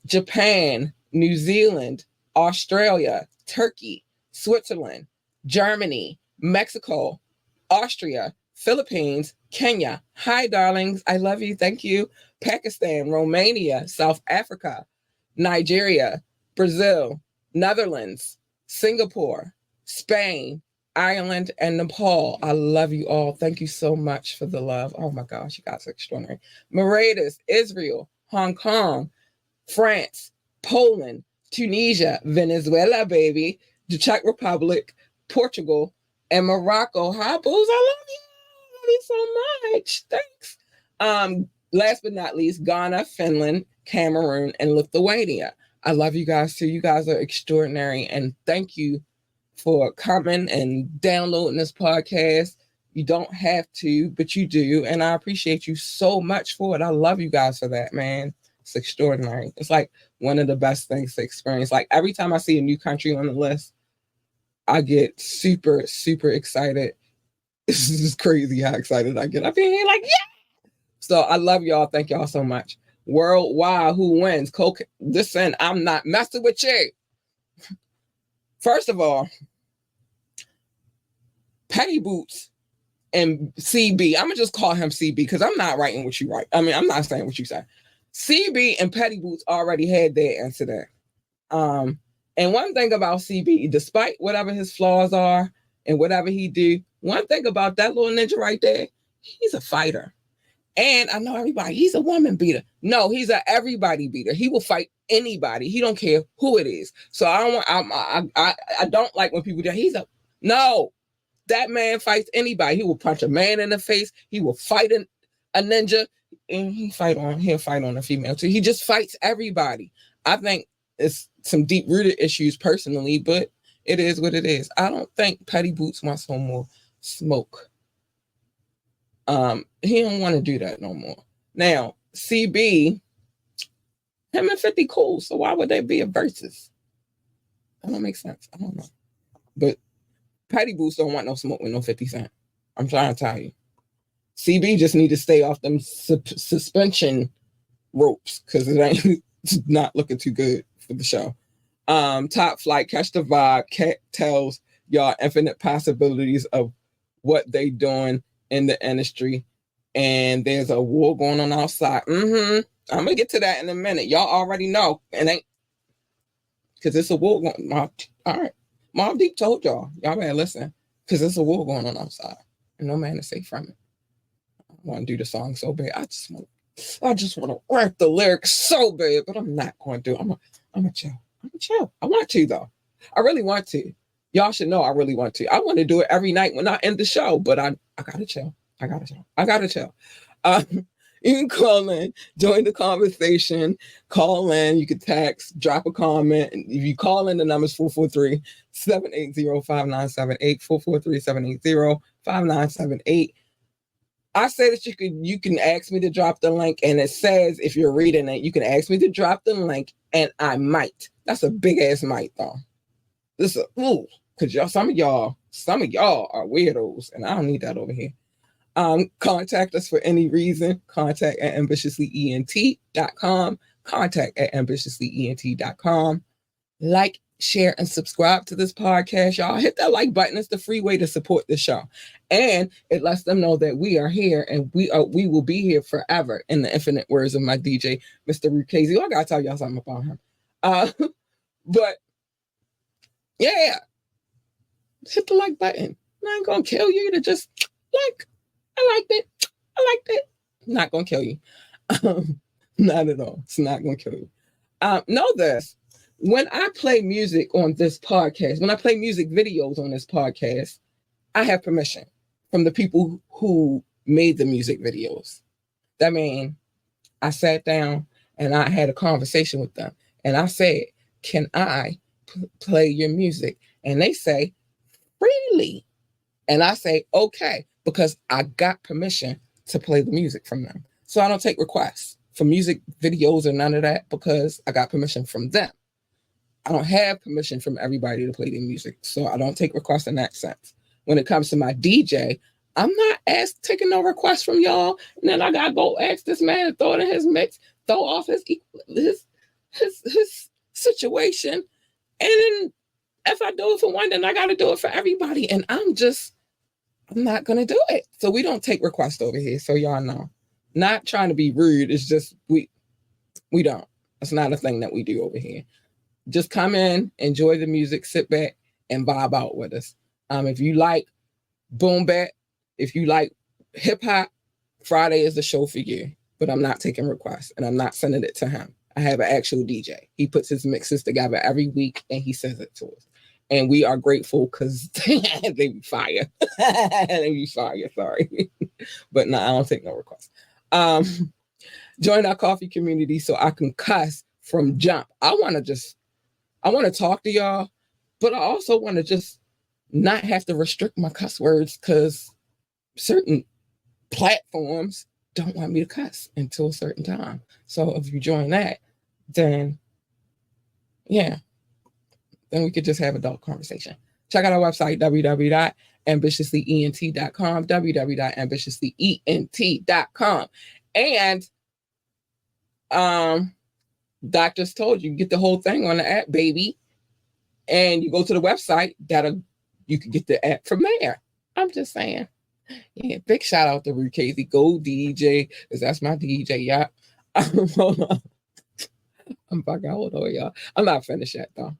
Japan, New Zealand, Australia, Turkey, Switzerland, Germany, Mexico, Austria, Philippines, Kenya. Hi, darlings. I love you. Thank you. Pakistan, Romania, South Africa, Nigeria, Brazil, Netherlands, Singapore, Spain, Ireland, and Nepal. I love you all. Thank you so much for the love. Oh my gosh, you guys are extraordinary. Mauritius, Israel, Hong Kong, France, Poland, Tunisia, Venezuela, baby, the Czech Republic, Portugal, and Morocco. Hi, booze. I love you. I love you so much. Thanks. Last but not least, Ghana, Finland, Cameroon, and Lithuania. I love you guys too. You guys are extraordinary. And thank you for coming and downloading this podcast. You don't have to, but you do. And I appreciate you so much for it. I love you guys for that, man. It's extraordinary. It's like one of the best things to experience. Like every time I see a new country on the list, I get super, super excited. This is crazy how excited I get. I be here like, yeah. So I love y'all. Thank y'all so much. Worldwide, who wins? Listen, I'm not messing with you. First of all, Petty Boots and CB. I'm gonna just call him CB because I'm not writing what you write. I mean, I'm not saying what you say. CB and Petty Boots already had their incident. And one thing about CB, despite whatever his flaws are and whatever he do, one thing about that little ninja right there, he's a fighter. And I know everybody, he's a woman beater. No, he's a everybody beater. He will fight anybody. He don't care who it is. So I don't like when people do. No, that man fights anybody. He will punch a man in the face. He will fight a ninja, and he'll fight on a female too. He just fights everybody. I think it's some deep rooted issues personally, but it is what it is. I don't think Petty Boots wants no more smoke. He don't want to do that no more. Now, CB, him and 50 cool, so why would there be a versus? That don't make sense. I don't know. But Petty Boots don't want no smoke with no 50 Cent. I'm trying to tell you. CB just need to stay off them suspension ropes because it's not looking too good for the show. Top Flight, Catch the Vibe, tells y'all infinite possibilities of what they doing in the industry, and there's a war going on outside. I'm gonna get to that in a minute. Y'all already know, and ain't because it's a war going on. All right, Mob Deep told y'all better listen because it's a war going on outside, and no man is safe from it. I want to do the song so bad. I just want to write the lyrics so bad, but I'm not going to do. I'm gonna chill. I want to though. I really want to. Y'all should know I really want to. I want to do it every night when I end the show, but I gotta chill. I gotta chill. You can call in, join the conversation, call in, you can text, drop a comment. If you call in, the number's 443-780-5978, 443-780-5978. I say that you can ask me to drop the link, and it says if you're reading it, you can ask me to drop the link, and I might. That's a big ass might though. This is because some of y'all are weirdos, and I don't need that over here. Contact us for any reason. Contact at ambitiouslyent.com. Contact at ambitiouslyent.com. Like, share, and subscribe to this podcast. Y'all hit that like button. It's the free way to support the show. And it lets them know that we are here and we will be here forever, in the infinite words of my DJ, Mr. Rukazi. I gotta tell y'all something about him. But yeah, hit the like button. I ain't gonna kill you to just like. I liked it. Not gonna kill you. Not at all. It's not gonna kill you. Know this. When I play music on this podcast, when I play music videos on this podcast, I have permission from the people who made the music videos. That means I sat down and I had a conversation with them. And I said, can I play your music? And they say, freely. And I say, okay, because I got permission to play the music from them. So I don't take requests for music videos or none of that because I got permission from them. I don't have permission from everybody to play their music. So I don't take requests in that sense. When it comes to my DJ, I'm not taking no requests from y'all. And then I gotta go ask this man to throw it in his mix, throw off his situation. And then if I do it for one, then I gotta do it for everybody. And I'm not gonna do it. So we don't take requests over here. So y'all know. Not trying to be rude. It's just we don't. It's not a thing that we do over here. Just come in, enjoy the music, sit back, and vibe out with us. If you like boom bap, if you like hip hop, Friday is the show for you. But I'm not taking requests and I'm not sending it to him. I have an actual DJ. He puts his mixes together every week and he sends it to us. And we are grateful because they be fire. They be fire, sorry. But no, I don't take no requests. Join our coffee community so I can cuss from jump. I want to talk to y'all, but I also want to just not have to restrict my cuss words because certain platforms don't want me to cuss until a certain time. So if you join that, then yeah, then we could just have adult conversation. Check out our website, www.ambitiouslyent.com, www.ambitiouslyent.com. And Doc just told you, get the whole thing on the app, baby. And you go to the website, you can get the app from there. I'm just saying. Yeah, big shout out to Rukazy. Go DJ, because that's my DJ, yeah. Hold on. I'm fucking hold on, y'all. I'm not finished yet, though.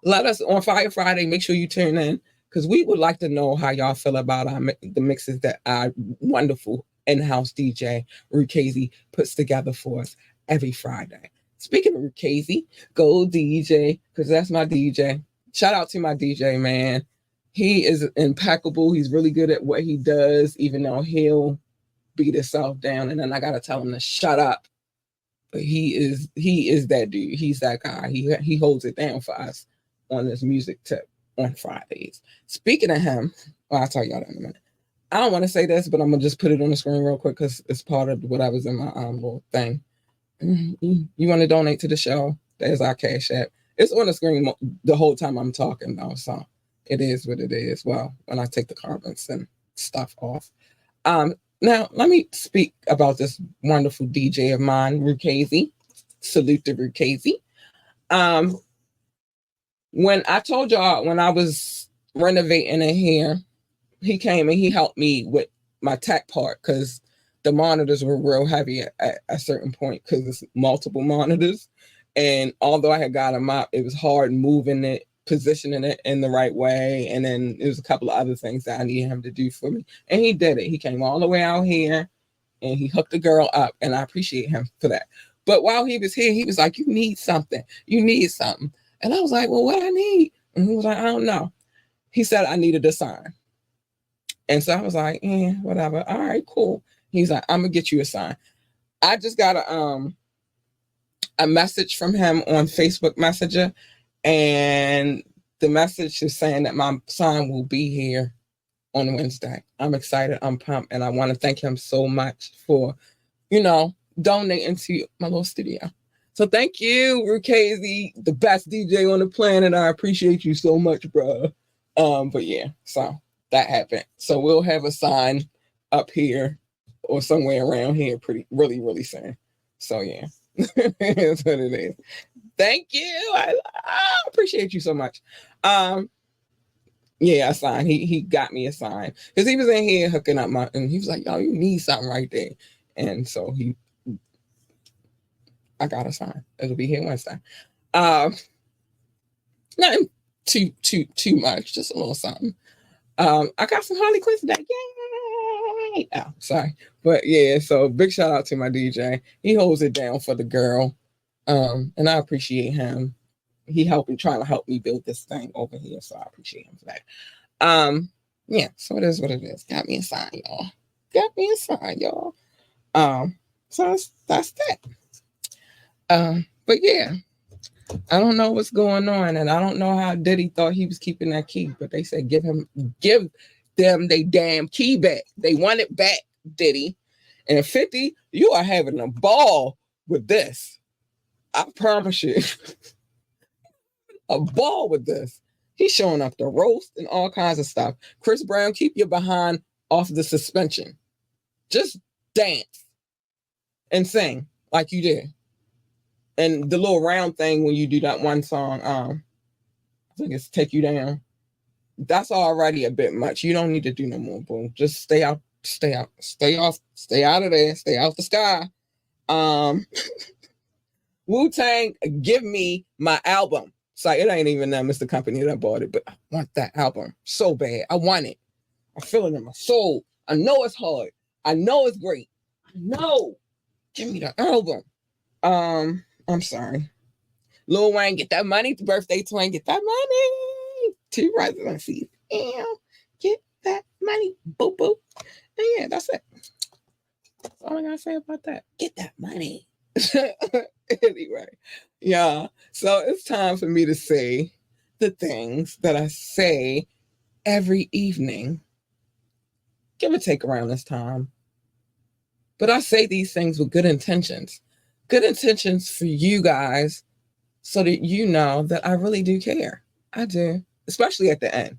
Let us on Fire Friday, make sure you tune in, because we would like to know how y'all feel about the mixes that our wonderful in-house DJ, Rukazy, puts together for us every Friday. Speaking of Rukazy, go DJ, because that's my DJ. Shout out to my DJ, man. He is impeccable. He's really good at what he does, even though he'll beat himself down. And then I got to tell him to shut up. But he is that dude. He's that guy. He holds it down for us on this music tip on Fridays. Speaking of him, I'll tell y'all that in a minute. I don't want to say this, but I'm going to just put it on the screen real quick because it's part of what I was in my little thing. You want to donate to the show? There's our Cash App. It's on the screen the whole time I'm talking, though, so it is what it is. Well, when I take the comments and stuff off. Now, let me speak about this wonderful DJ of mine, Rukazy. Salute to Rukazy. When I told y'all, when I was renovating in here, he came and he helped me with my tech part because the monitors were real heavy at a certain point because it's multiple monitors. And although I had got them out, it was hard moving it, positioning it in the right way. And then there was a couple of other things that I needed him to do for me. And he did it. He came all the way out here and he hooked the girl up. And I appreciate him for that. But while he was here, he was like, you need something. You need something. And I was like, well, what I need? And he was like, I don't know. He said I needed a sign. And so I was like, whatever. All right, cool. He's like, I'm going to get you a sign. I just got a message from him on Facebook Messenger. And the message is saying that my sign will be here on Wednesday. I'm excited. I'm pumped. And I want to thank him so much for, donating to my little studio. So thank you, Rukazy, the best DJ on the planet. I appreciate you so much, bro. But yeah, so that happened. So we'll have a sign up here or somewhere around here really, really soon. So yeah, that's what it is. Thank you. I appreciate you so much. Yeah, a sign. He got me a sign because he was in here hooking up and he was like, "Yo, you need something right there." And so I got a sign. It'll be here Wednesday. Nothing too much, just a little something. I got some Harley Quinn today. Yay! Oh, sorry. But yeah, so big shout out to my DJ. He holds it down for the girl. And I appreciate him. He trying to help me build this thing over here. So I appreciate him for that. Yeah, so it is what it is. Got me a sign, y'all. So that's that. But yeah, I don't know what's going on, and I don't know how Diddy thought he was keeping that key, but they said give them they damn key back. They want it back, Diddy. And 50, you are having a ball with this. I promise you. A ball with this. He's showing up the roast and all kinds of stuff. Chris Brown, keep your behind off the suspension. Just dance and sing like you did. And the little round thing when you do that one song, I think it's Take You Down. That's already a bit much. You don't need to do no more, boo. Just stay out of there, stay out the sky. Wu-Tang, give me my album. It's like, it ain't even them, it's the company that bought it, but I want that album so bad. I want it. I feel it in my soul. I know it's hard. I know it's great. I know. Give me the album. I'm sorry. Lil Wayne, get that money. The birthday twin, get that money. Two residencies. Get that money. Boop, boop. And yeah, that's it. That's all I gotta say about that. Get that money. Anyway, yeah. So it's time for me to say the things that I say every evening, give or take around this time. But I say these things with good intentions. Good intentions for you guys so that you know that I really do care. I do, especially at the end.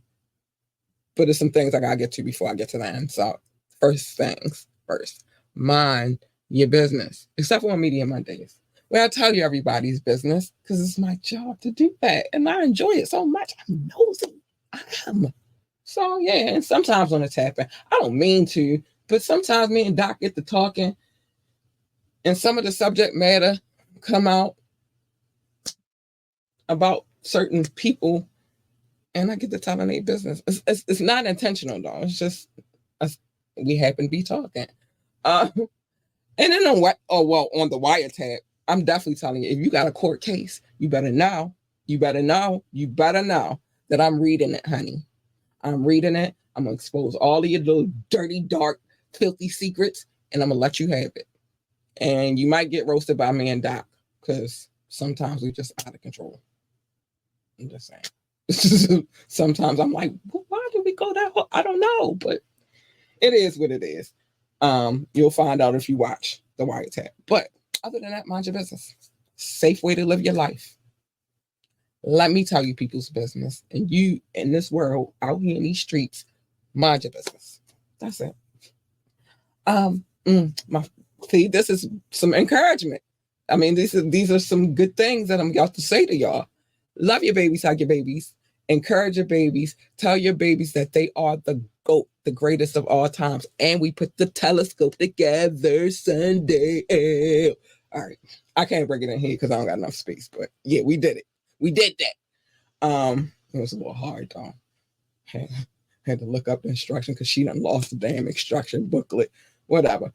But there's some things I gotta get to before I get to the end. So first things first, mind your business, except for on Media Mondays, where I tell you everybody's business because it's my job to do that. And I enjoy it so much. I'm nosy. I am. So yeah, and sometimes when it's happening, I don't mean to, but sometimes me and Doc get to talking and some of the subject matter come out about certain people and I get to telling their business. It's not intentional though. It's just we happen to be talking. And then on the wiretap, I'm definitely telling you, if you got a court case, you better know that I'm reading it, honey. I'm reading it. I'm going to expose all of your little dirty, dark, filthy secrets, and I'm going to let you have it. And you might get roasted by me and Doc, because sometimes we're just out of control. I'm just saying. Sometimes I'm like, well, why did we go that whole? I don't know, but it is what it is. You'll find out if you watch the wiretap. But other than that, mind your business. Safe way to live your life. Let me tell you people's business. And you in this world, out here in these streets, mind your business. That's it. See, this is some encouragement. I mean, these are some good things that I'm got to say to y'all. Love your babies, hug your babies, encourage your babies, tell your babies that they are the GOAT, the greatest of all times. And we put the telescope together Sunday. All right. I can't break it in here because I don't got enough space, but yeah, we did it. We did that. It was a little hard though. Had to look up the instruction because she done lost the damn instruction booklet. Whatever.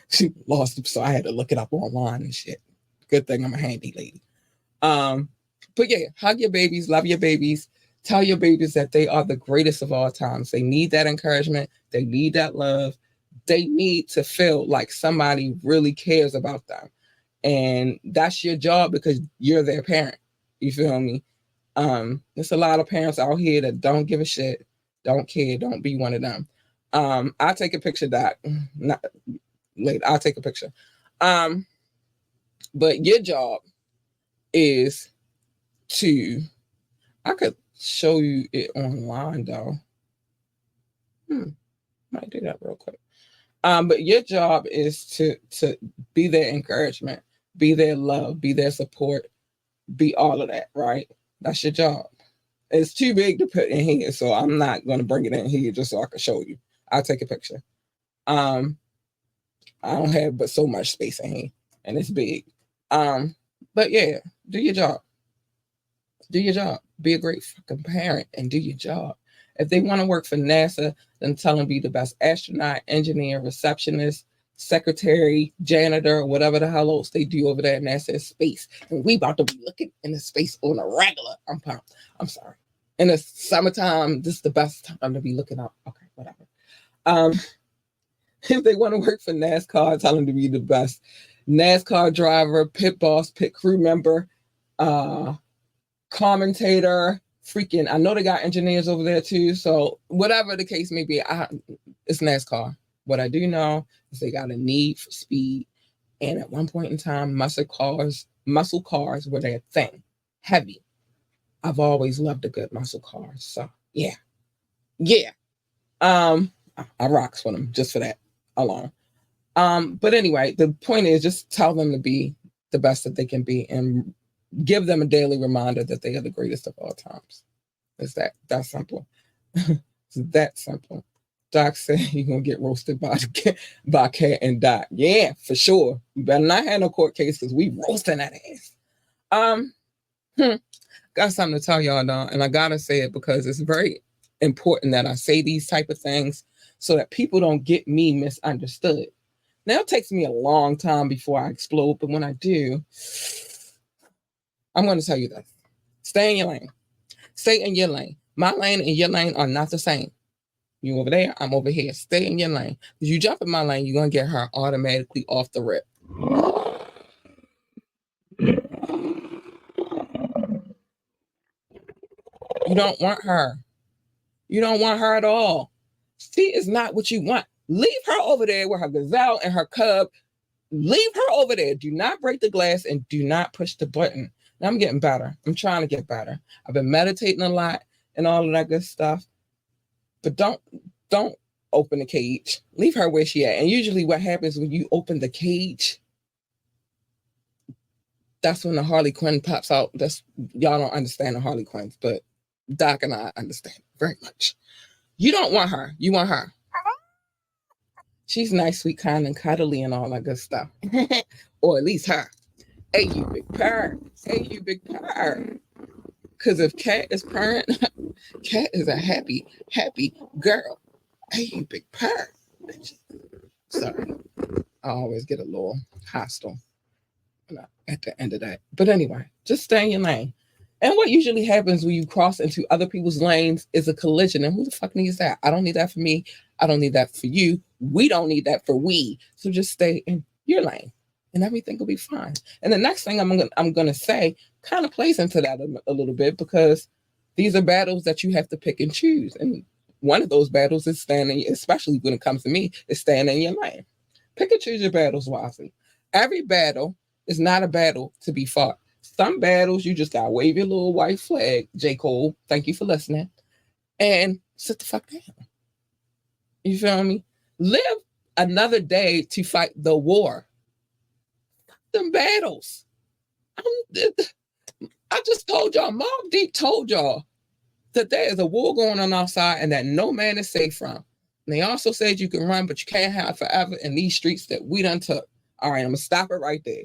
She lost it, so I had to look it up online and shit. Good thing I'm a handy lady. But yeah, hug your babies, love your babies, tell your babies that they are the greatest of all times. They need that encouragement, they need that love, they need to feel like somebody really cares about them. And that's your job because you're their parent. You feel me? There's a lot of parents out here that don't give a shit, don't care, don't be one of them. I'll take a picture, Doc. Not later. I'll take a picture. But your job is to, I could show you it online though. Might do that real quick. But your job is to be their encouragement, be their love, be their support, be all of that, right? That's your job. It's too big to put in here, so I'm not going to bring it in here just so I can show you. I'll take a picture. I don't have but so much space in here, and it's big. But yeah, do your job. Do your job. Be a great fucking parent and do your job. If they want to work for NASA, then tell them be the best astronaut, engineer, receptionist, secretary, janitor, whatever the hell else they do over there in NASA space. And we about to be looking in the space on a regular. I'm pumped. I'm sorry. In the summertime, this is the best time to be looking up. Okay, whatever. If they want to work for NASCAR, tell them to be the best NASCAR driver, pit boss, pit crew member, commentator, freaking, I know they got engineers over there too. So whatever the case may be, it's NASCAR. What I do know is they got a need for speed. And at one point in time, muscle cars were their thing. Heavy. I've always loved a good muscle car. So yeah. Yeah. I rocks for them just for that alone. But anyway, the point is just tell them to be the best that they can be and give them a daily reminder that they are the greatest of all times. It's that simple. It's that simple. Doc said you're gonna get roasted by Cat and Doc. Yeah, for sure. You better not have no court case because we roasting that ass. Um, got something to tell y'all though, and I gotta say it because it's very important that I say these type of things so that people don't get me misunderstood. Now it takes me a long time before I explode, but when I do, I'm going to tell you this: stay in your lane. Stay in your lane. My lane and your lane are not the same. You over there, I'm over here. Stay in your lane. If you jump in my lane, you're gonna get her automatically off the rip. You don't want her. You don't want her at all. She is not what you want. Leave her over there with her gazelle and her cub. Leave her over there. Do not break the glass and do not push the button. Now I'm getting better. I'm trying to get better. I've been meditating a lot and all of that good stuff. But don't open the cage. Leave her where she at. And usually what happens when you open the cage, that's when the Harley Quinn pops out. That's y'all don't understand the Harley Quinns, but Doc and I understand very much. You don't want her. You want her. She's nice, sweet, kind, and cuddly and all that good stuff. Or at least her. Hey, you big purr. Hey, you big purr. Because if Cat is purring, Cat is a happy girl. Hey, you big purr. Sorry. I always get a little hostile at the end of that. But anyway, just stay in your lane. And what usually happens when you cross into other people's lanes is a collision. And who the fuck needs that? I don't need that for me. I don't need that for you. We don't need that for we. So just stay in your lane and everything will be fine. And the next thing I'm gonna say kind of plays into that a little bit because these are battles that you have to pick and choose. And one of those battles is standing, especially when it comes to me, is staying in your lane. Pick and choose your battles wisely. Every battle is not a battle to be fought. Some battles, you just got to wave your little white flag. J. Cole, thank you for listening. And sit the fuck down. You feel me? Live another day to fight the war. Them battles. I just told y'all, Mob Deep told y'all that there is a war going on outside and that no man is safe from. And they also said you can run, but you can't hide forever in these streets that we done took. All right, I'm going to stop it right there.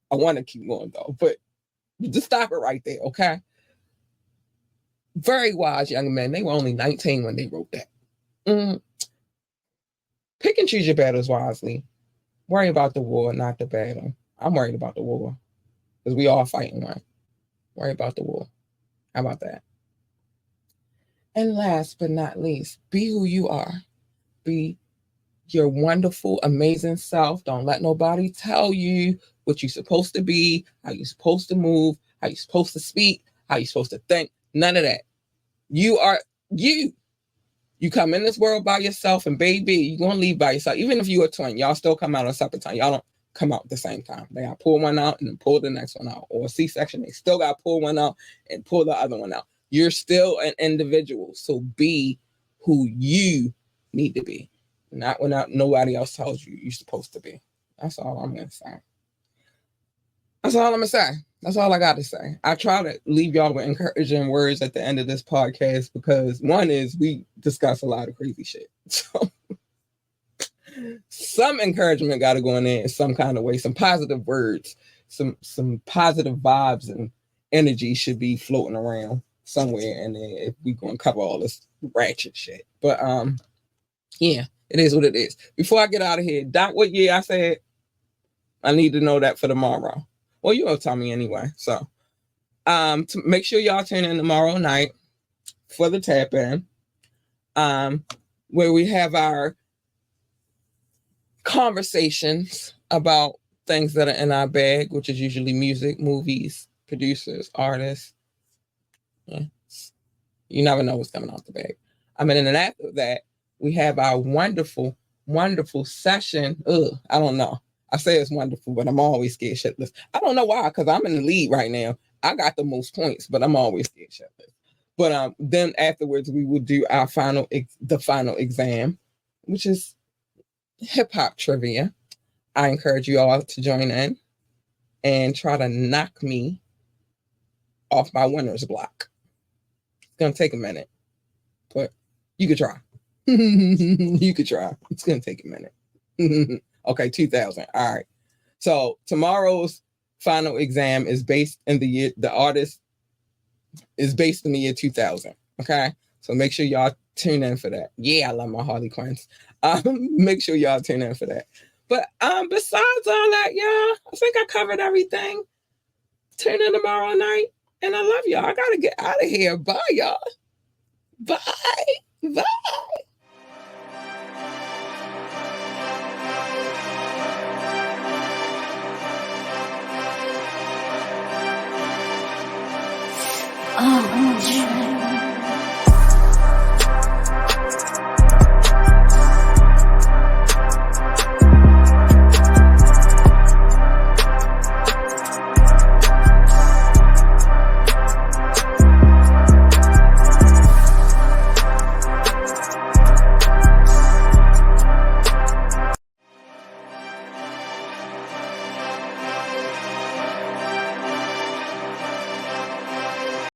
I want to keep going though, but just stop it right there, okay? Very wise young men. They were only 19 when they wrote that. Pick and choose your battles wisely. Worry about the war, not the battle. I'm worried about the war because we all fighting one. Worry about the war. How about that? And last but not least, be who you are. Be your wonderful, amazing self. Don't let nobody tell you what you're supposed to be, how you're supposed to move, how you're supposed to speak, how you're supposed to think. None of that. You are you. You come in this world by yourself, and baby, you're going to leave by yourself. Even if you're a twin, y'all still come out on separate time. Y'all don't come out at the same time. They got to pull one out and then pull the next one out. Or a C-section, they still got to pull one out and pull the other one out. You're still an individual. So be who you need to be. Not when nobody else tells you you're supposed to be. That's all I'm going to say. That's all I'm going to say. That's all I got to say. I try to leave y'all with encouraging words at the end of this podcast because one is we discuss a lot of crazy shit. So some encouragement got to go in there in some kind of way. Some positive words, some positive vibes and energy should be floating around somewhere. And then if we going to cover all this ratchet shit. But yeah, it is what it is. Before I get out of here, Doc, what year I said? I need to know that for tomorrow. Well, you'll tell me anyway. So to make sure y'all tune in tomorrow night for the tap in, where we have our conversations about things that are in our bag, which is usually music, movies, producers, artists. Yeah. You never know what's coming out the bag. And then after that, we have our wonderful, wonderful session. I don't know. I say it's wonderful, but I'm always scared shitless. I don't know why, because I'm in the lead right now. I got the most points, but I'm always scared shitless. But then afterwards, we will do our the final exam, which is hip hop trivia. I encourage you all to join in and try to knock me off my winner's block. It's gonna take a minute, but you could try. You could try. It's gonna take a minute. Okay, 2000. All right. So tomorrow's final exam is based in the year, the artist is based in the year 2000. Okay. So make sure y'all tune in for that. Yeah, I love my Harley Quinns. Make sure y'all tune in for that. But besides all that, y'all, I think I covered everything. Tune in tomorrow night. And I love y'all. I gotta get out of here. Bye, y'all. Bye.